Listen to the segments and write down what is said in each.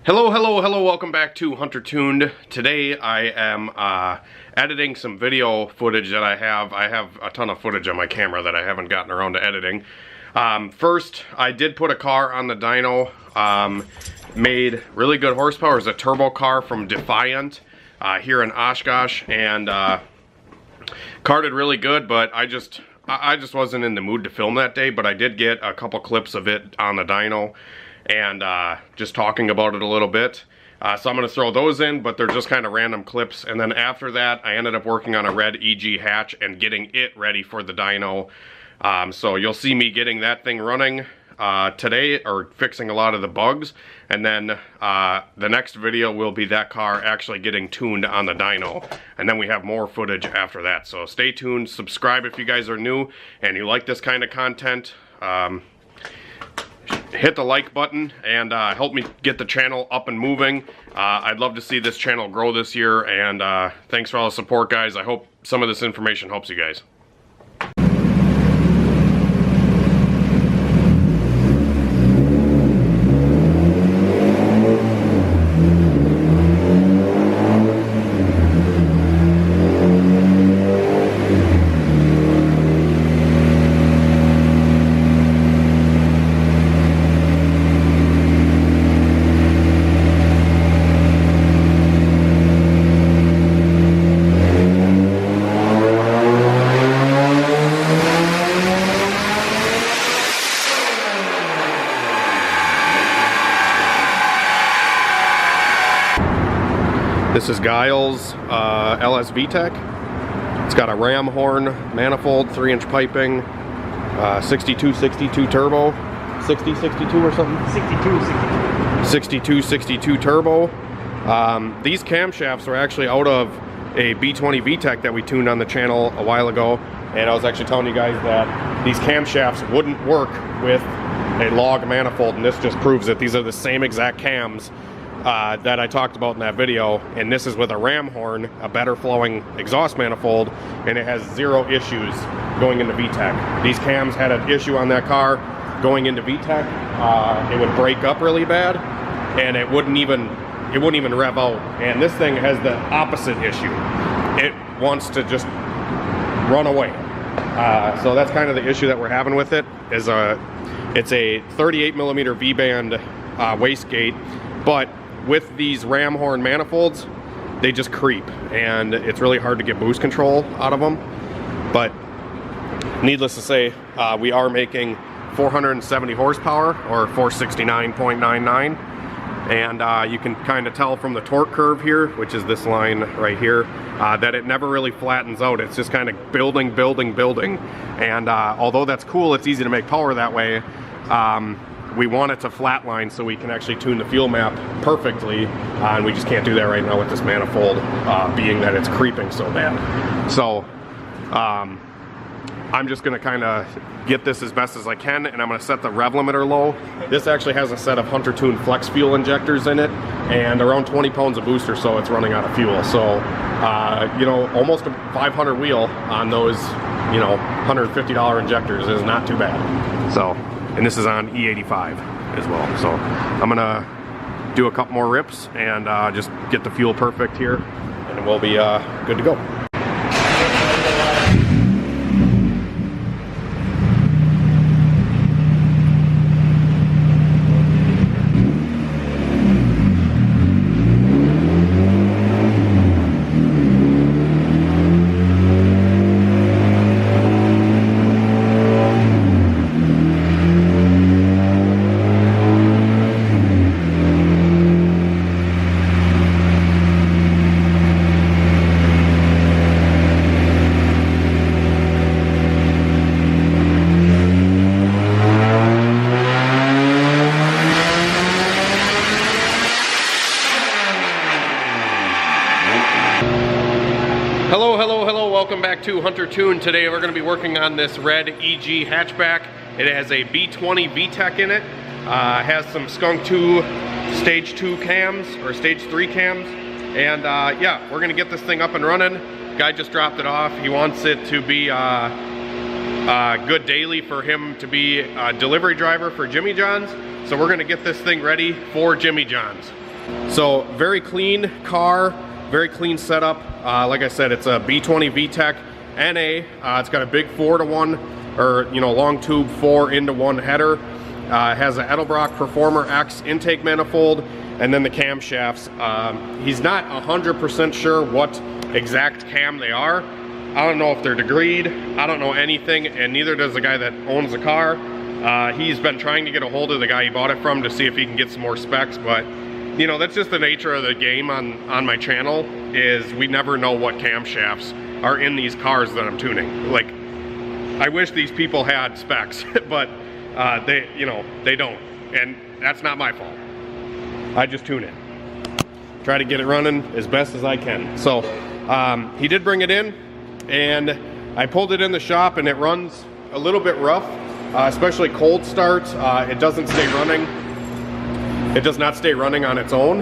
Hello, welcome back to Hunter Tuned. Today I am editing some video footage that I have. I have a ton of footage on my camera that I haven't gotten around to editing. First, I did put a car on the dyno, made really good horsepower. It's a turbo car from Defiant here in Oshkosh, and car did really good, but I just wasn't in the mood to film that day, but I did get a couple clips of it on the dyno and just talking about it a little bit. So I'm going to throw those in, but they're just kind of random clips. And then after that, I ended up working on a red EG hatch and getting it ready for the dyno. So you'll see me getting that thing running today, or fixing a lot of the bugs. And then the next video will be that car actually getting tuned on the dyno. And then we have more footage after that. So stay tuned, subscribe if you guys are new and you like this kind of content. Hit the like button and help me get the channel up and moving. I'd love to see this channel grow this year, and thanks for all the support, guys. I hope some of this information helps you guys. This is Giles LS VTEC. It's got a ram horn manifold, 3-inch piping, 62 turbo, 60-62 or something? 62 turbo. These camshafts were actually out of a B20 VTEC that we tuned on the channel a while ago, and I was actually telling you guys that these camshafts wouldn't work with a log manifold, and this just proves that these are the same exact cams that I talked about in that video, and this is with a ram horn, a better flowing exhaust manifold, and it has zero issues going into VTEC. These cams had an issue on that car going into VTEC. It would break up really bad, and it wouldn't even rev out. And this thing has the opposite issue. It wants to just run away. So that's kind of the issue that we're having with it. It's a 38mm V-band wastegate, but with these ram horn manifolds, they just creep, and it's really hard to get boost control out of them. But needless to say, we are making 470 horsepower, or 469.99, and you can kind of tell from the torque curve here, which is this line right here, that it never really flattens out. It's just kind of building, and although that's cool, it's easy to make power that way. We want it to flatline so we can actually tune the fuel map perfectly, and we just can't do that right now with this manifold, being that it's creeping so bad. So I'm just going to kind of get this as best as I can, and I'm going to set the rev limiter low. This actually has a set of Hunter Tuned flex fuel injectors in it, and around 20 pounds of boost or so it's running out of fuel. So you know, almost a 500 wheel on those, you know, $150 injectors is not too bad. So, and this is on E85 as well. So I'm gonna do a couple more rips and just get the fuel perfect here, and we'll be good to go. Hello, welcome back to Hunter Tuned. Today we're going to be working on this red EG hatchback. It has a B20 VTEC in it. Has some Skunk 2 stage 2 cams, or stage 3 cams. And yeah, we're going to get this thing up and running. Guy just dropped it off. He wants it to be good daily for him to be a delivery driver for Jimmy John's. So we're going to get this thing ready for Jimmy John's. So very clean car, very clean setup. Like I said, it's a B20 VTEC NA. It's got a big 4-to-1, or long tube 4-into-1 header. Has an Edelbrock Performer X intake manifold, and then the camshafts. He's not 100% sure what exact cam they are. I don't know if they're degreed. I don't know anything, and neither does the guy that owns the car. He's been trying to get a hold of the guy he bought it from to see if he can get some more specs, but that's just the nature of the game on my channel, is we never know what camshafts are in these cars that I'm tuning. Like, I wish these people had specs, but they don't, and that's not my fault. I just tune it. Try to get it running as best as I can. So he did bring it in, and I pulled it in the shop, and it runs a little bit rough, especially cold starts. It doesn't stay running. It does not stay running on its own.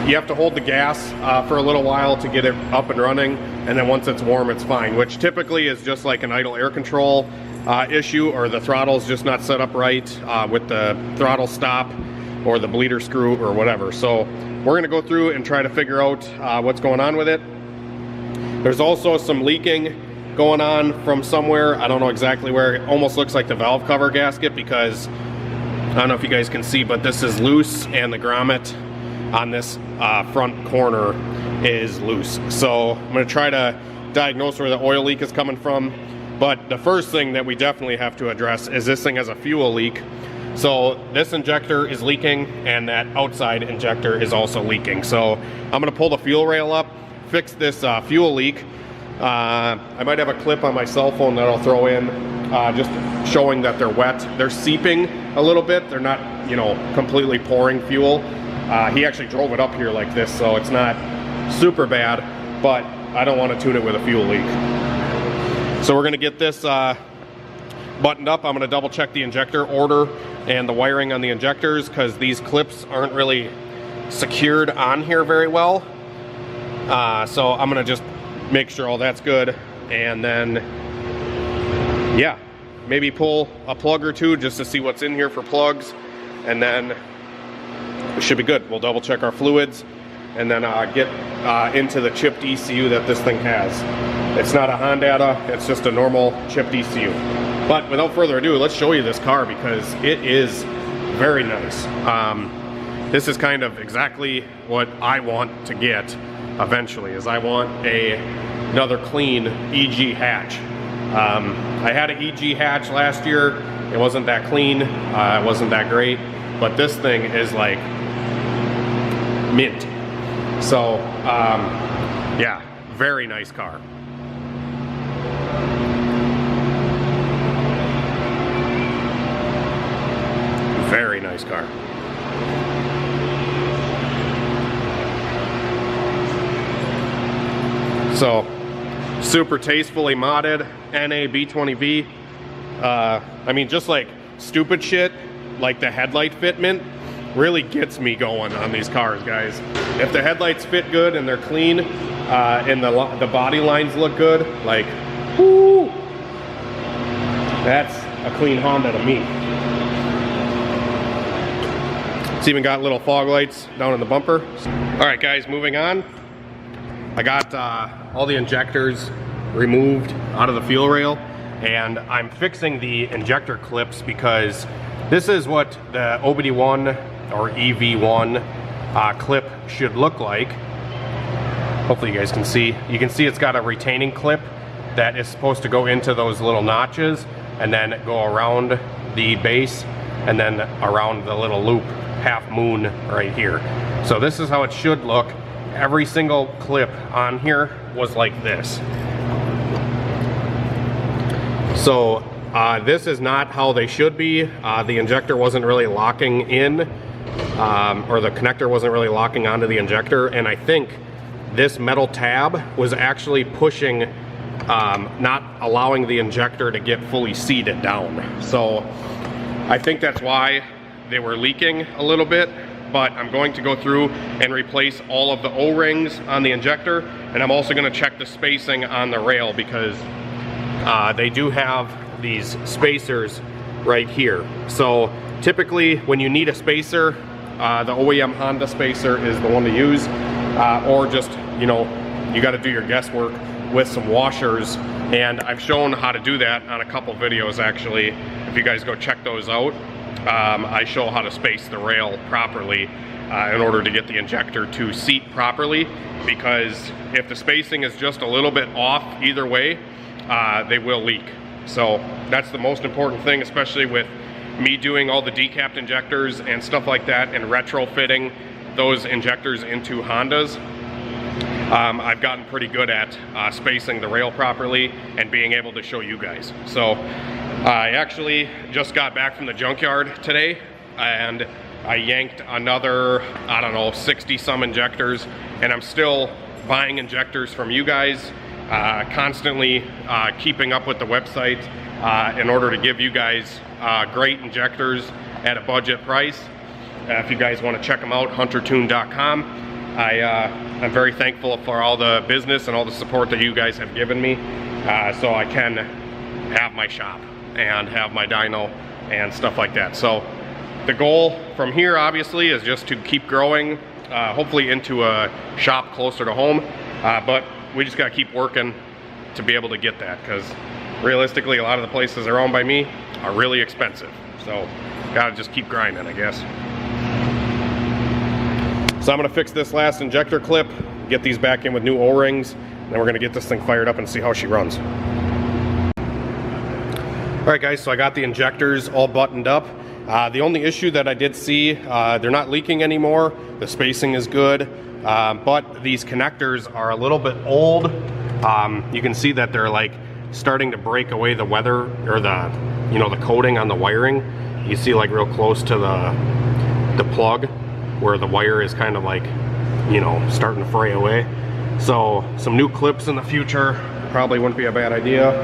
You have to hold the gas for a little while to get it up and running, and then once it's warm, it's fine, which typically is just like an idle air control issue, or the throttle's just not set up right with the throttle stop or the bleeder screw or whatever. So we're gonna go through and try to figure out what's going on with it. There's also some leaking going on from somewhere. I don't know exactly where. It almost looks like the valve cover gasket, because I don't know if you guys can see, but this is loose, and the grommet on this front corner is loose. So I'm gonna try to diagnose where the oil leak is coming from. But the first thing that we definitely have to address is this thing has a fuel leak. So this injector is leaking, and that outside injector is also leaking. So I'm gonna pull the fuel rail up, fix this fuel leak. I might have a clip on my cell phone that I'll throw in, just showing that they're wet. They're seeping a little bit. They're not, completely pouring fuel. He actually drove it up here like this, so it's not super bad, but I don't want to tune it with a fuel leak. So we're gonna get this buttoned up. I'm gonna double check the injector order and the wiring on the injectors, because these clips aren't really secured on here very well. So I'm gonna just make sure all that's good, and then yeah, maybe pull a plug or two just to see what's in here for plugs, and then it should be good. We'll double check our fluids, and then get into the chipped ECU that this thing has. It's not a Honda, it's just a normal chipped ECU. But without further ado, let's show you this car, because it is very nice. This is kind of exactly what I want to get eventually, is I want another clean EG hatch. I had an EG hatch last year. It wasn't that clean, it wasn't that great, but this thing is like mint. So yeah, very nice car. Very nice car. So super tastefully modded NA B20V. I mean, just like stupid shit like the headlight fitment really gets me going on these cars, guys. If the headlights fit good and they're clean, and the body lines look good, like, whoo, that's a clean Honda to me. It's even got little fog lights down in the bumper. All right, guys, moving on. I got all the injectors removed out of the fuel rail, and I'm fixing the injector clips, because this is what the OBD1 or EV1 clip should look like. Hopefully you guys can see. You can see it's got a retaining clip that is supposed to go into those little notches, and then go around the base, and then around the little loop, half moon right here. So this is how it should look. Every single clip on here was like this. So this is not how they should be. The injector wasn't really locking in, or the connector wasn't really locking onto the injector, and I think this metal tab was actually pushing, not allowing the injector to get fully seated down. So I think that's why they were leaking a little bit, but I'm going to go through and replace all of the O-rings on the injector, and I'm also going to check the spacing on the rail, because they do have these spacers right here. So typically when you need a spacer, the OEM Honda spacer is the one to use, or just, you know, you got to do your guesswork with some washers, and I've shown how to do that on a couple videos actually. If you guys go check those out, I show how to space the rail properly in order to get the injector to seat properly, because if the spacing is just a little bit off either way, they will leak. So that's the most important thing, especially with me doing all the decapped injectors and stuff like that and retrofitting those injectors into Hondas. I've gotten pretty good at spacing the rail properly and being able to show you guys. So I actually just got back from the junkyard today, and I yanked another, I don't know, 60 some injectors, and I'm still buying injectors from you guys, constantly keeping up with the website in order to give you guys great injectors at a budget price. If you guys want to check them out, huntertune.com. I'm very thankful for all the business and all the support that you guys have given me, so I can have my shop and have my dyno and stuff like that. So the goal from here obviously is just to keep growing, hopefully into a shop closer to home, but we just got to keep working to be able to get that, because realistically a lot of the places that are owned by me are really expensive, so gotta just keep grinding, I guess. So I'm gonna fix this last injector clip, get these back in with new O-rings, then we're gonna get this thing fired up and see how she runs. All right guys, so I got the injectors all buttoned up. The only issue that I did see, they're not leaking anymore, the spacing is good, but these connectors are a little bit old. You can see that they're like starting to break away the weather, or the, you know, the coating on the wiring. You see like real close to the plug, where the wire is kind of like, you know, starting to fray away. So some new clips in the future probably wouldn't be a bad idea.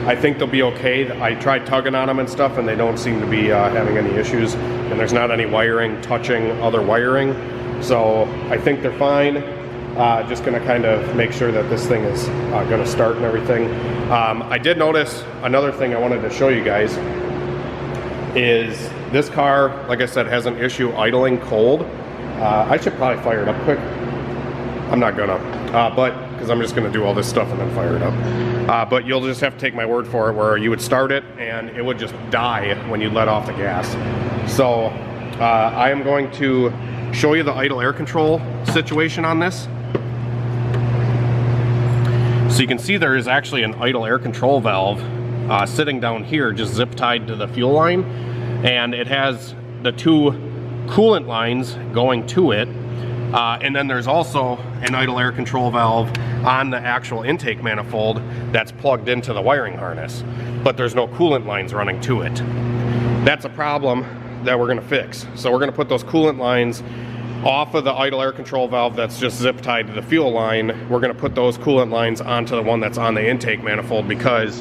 I think they'll be okay. I tried tugging on them and stuff, and they don't seem to be having any issues, and there's not any wiring touching other wiring, so I think they're fine. Just gonna kind of make sure that this thing is gonna start and everything. I did notice another thing I wanted to show you guys is this car, like I said, has an issue idling cold. I should probably fire it up quick. I'm not gonna, but because I'm just gonna do all this stuff and then fire it up. But you'll just have to take my word for it, where you would start it and it would just die when you let off the gas. So I am going to show you the idle air control situation on this. So you can see there is actually an idle air control valve sitting down here, just zip tied to the fuel line, and it has the two coolant lines going to it, and then there's also an idle air control valve on the actual intake manifold that's plugged into the wiring harness, but there's no coolant lines running to it. That's a problem that we're going to fix. So we're going to put those coolant lines off of the idle air control valve that's just zip tied to the fuel line. We're going to put those coolant lines onto the one that's on the intake manifold, because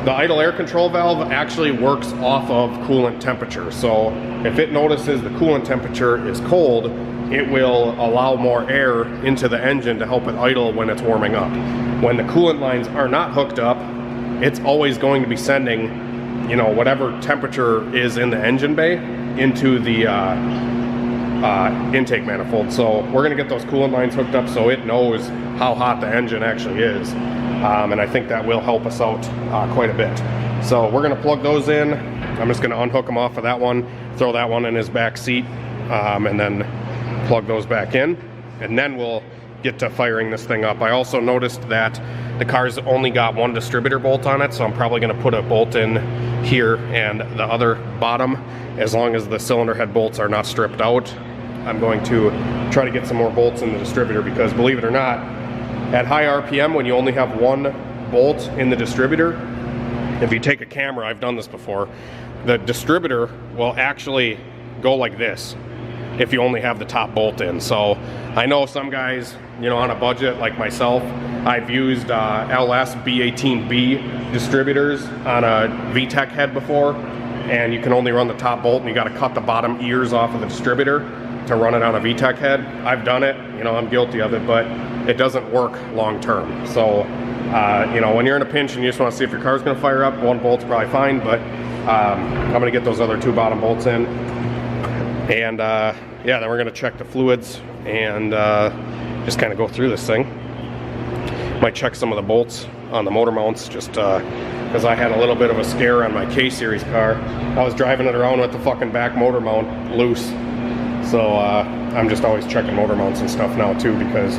the idle air control valve actually works off of coolant temperature. So if it notices the coolant temperature is cold, it will allow more air into the engine to help it idle when it's warming up. When the coolant lines are not hooked up, it's always going to be sending, you know, whatever temperature is in the engine bay into the intake manifold. So we're going to get those coolant lines hooked up so it knows how hot the engine actually is. And I think that will help us out quite a bit. So we're going to plug those in. I'm just going to unhook them off of that one, throw that one in his back seat, and then plug those back in, and then we'll get to firing this thing up. I also noticed that the car's only got one distributor bolt on it, so I'm probably going to put a bolt in here and the other bottom, as long as the cylinder head bolts are not stripped out. I'm going to try to get some more bolts in the distributor, because believe it or not, at high RPM, when you only have one bolt in the distributor, if you take a camera, I've done this before, the distributor will actually go like this if you only have the top bolt in. So I know some guys, you know, on a budget like myself, I've used LS B18B distributors on a VTEC head before, and you can only run the top bolt, and you got to cut the bottom ears off of the distributor to run it on a VTEC head. I've done it, you know, I'm guilty of it, but it doesn't work long term. So You know, when you're in a pinch and you just want to see if your car's going to fire up, one bolt's probably fine, but I'm going to get those other 2 bottom bolts in. And yeah, then we're going to check the fluids and just kind of go through this thing. Might check some of the bolts on the motor mounts, just because I had a little bit of a scare on my K-Series car. I was driving it around with the fucking back motor mount loose. So I'm just always checking motor mounts and stuff now too, because,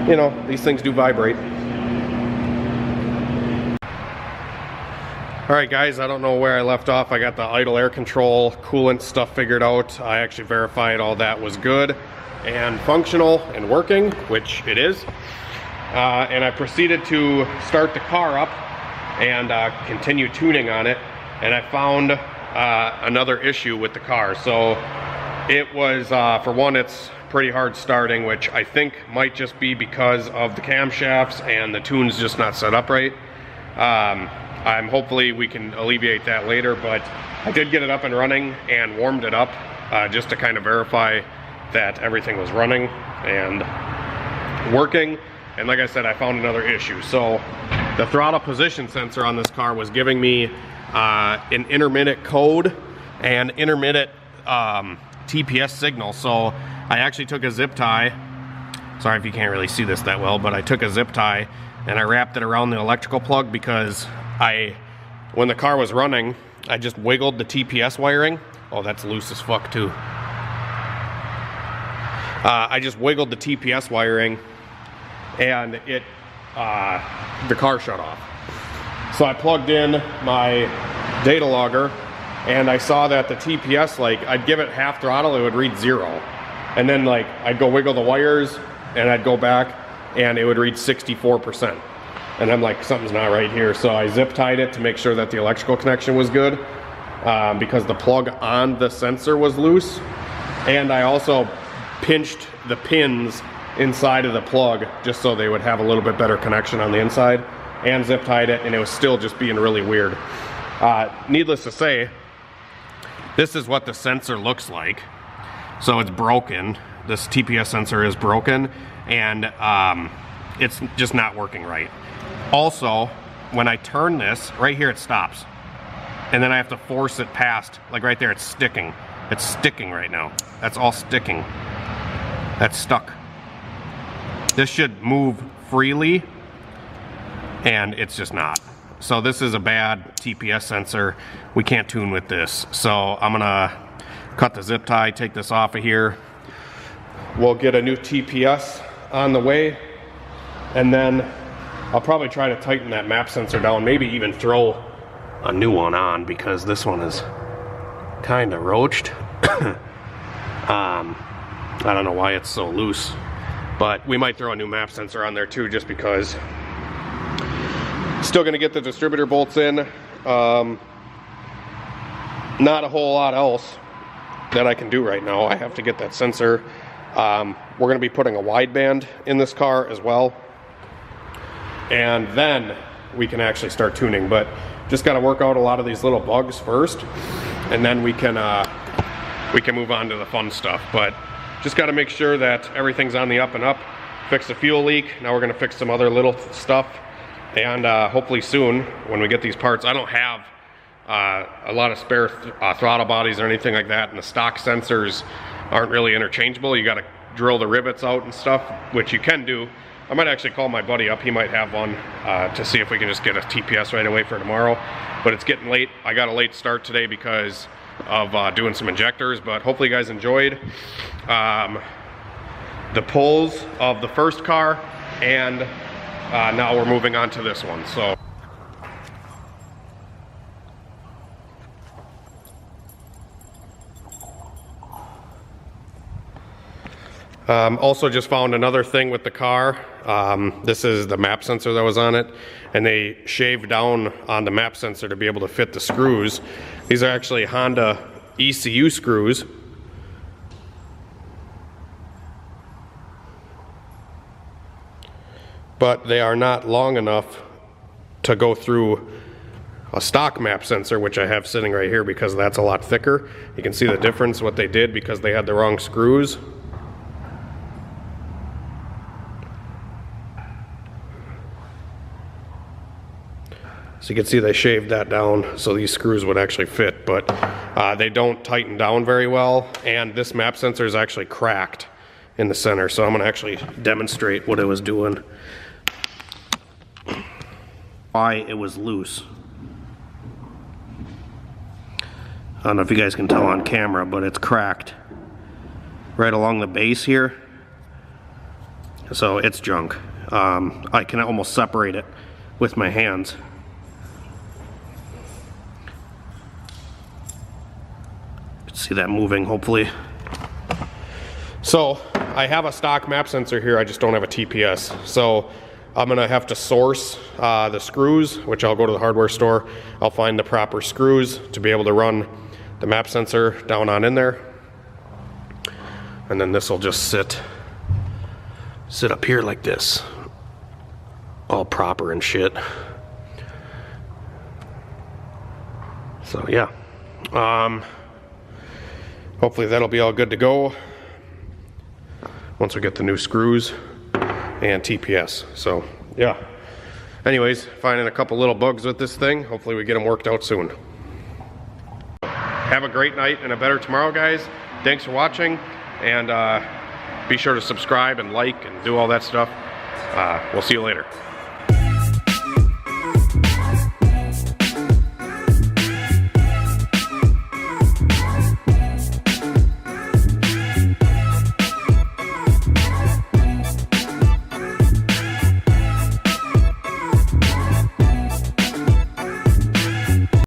you know, these things do vibrate. Alright guys, I don't know where I left off. I got the idle air control, coolant stuff figured out. I actually verified all that was good and functional and working, which it is. And I proceeded to start the car up and continue tuning on it. And I found another issue with the car. So it was, for one, it's pretty hard starting, which I think might just be because of the camshafts and the tune's just not set up right. Hopefully we can alleviate that later, but I did get it up and running and warmed it up just to kind of verify that everything was running and working. And like I said, I found another issue. So the throttle position sensor on this car was giving me an intermittent code and intermittent TPS signal. So I actually took a zip tie. Sorry if you can't really see this that well, but I took a zip tie and I wrapped it around the electrical plug, because when the car was running, I just wiggled the TPS wiring. Oh, that's loose as fuck too. I just wiggled the TPS wiring and the car shut off. So I plugged in my data logger and I saw that the TPS, like, I'd give it half throttle, it would read 0. And then like I'd go wiggle the wires and I'd go back and it would read 64%. And I'm like, something's not right here. So I zip tied it to make sure that the electrical connection was good, because the plug on the sensor was loose. And I also pinched the pins inside of the plug just so they would have a little bit better connection on the inside, and zip tied it, and it was still just being really weird. Needless to say, this is what the sensor looks like. So it's broken. This TPS sensor is broken, and it's just not working right. Also, when I turn this, right here it stops. And then I have to force it past, like right there, it's sticking. It's sticking right now. That's all sticking. That's stuck. This should move freely, and it's just not. So this is a bad TPS sensor. We can't tune with this. So I'm gonna cut the zip tie, take this off of here. We'll get a new TPS on the way, and then I'll probably try to tighten that map sensor down, maybe even throw a new one on, because this one is kind of roached. I don't know why it's so loose, but we might throw a new map sensor on there too, just because. Still gonna get the distributor bolts in. Not a whole lot else that I can do right now. I have to get that sensor. We're gonna be putting a wideband in this car as well, and then we can actually start tuning. But just got to work out a lot of these little bugs first, and then we can move on to the fun stuff. But just got to make sure that everything's on the up and up. Fix the fuel leak. Now we're going to fix some other little stuff, and hopefully soon when we get these parts. I don't have a lot of spare throttle bodies or anything like that, and the stock sensors aren't really interchangeable. You got to drill the rivets out and stuff, which you can do. I might actually call my buddy up. He might have one to see if we can just get a TPS right away for tomorrow. But it's getting late. I got a late start today because of doing some injectors, but hopefully you guys enjoyed the pulls of the first car, and now we're moving on to this one. So also just found another thing with the car. This is the map sensor that was on it, and they shaved down on the map sensor to be able to fit the screws. These are actually Honda ECU screws. But they are not long enough to go through a stock map sensor, which I have sitting right here, because that's a lot thicker. You can see the difference, what they did, because they had the wrong screws. you can see they shaved that down so these screws would actually fit, but they don't tighten down very well, and this map sensor is actually cracked in the center, so I'm gonna actually demonstrate what it was doing. Why it was loose. I don't know if you guys can tell on camera, but it's cracked right along the base here. So it's junk. I can almost separate it with my hands. See that moving, hopefully. So I have a stock map sensor here, I just don't have a TPS. So I'm gonna have to source the screws, which I'll go to the hardware store. I'll find the proper screws to be able to run the map sensor down on in there. And then this will just sit up here like this, all proper and shit. So yeah, hopefully that'll be all good to go once we get the new screws and TPS. So yeah, anyways, finding a couple little bugs with this thing. Hopefully we get them worked out soon. Have a great night and a better tomorrow, guys. Thanks for watching, and be sure to subscribe and like and do all that stuff. We'll see you later.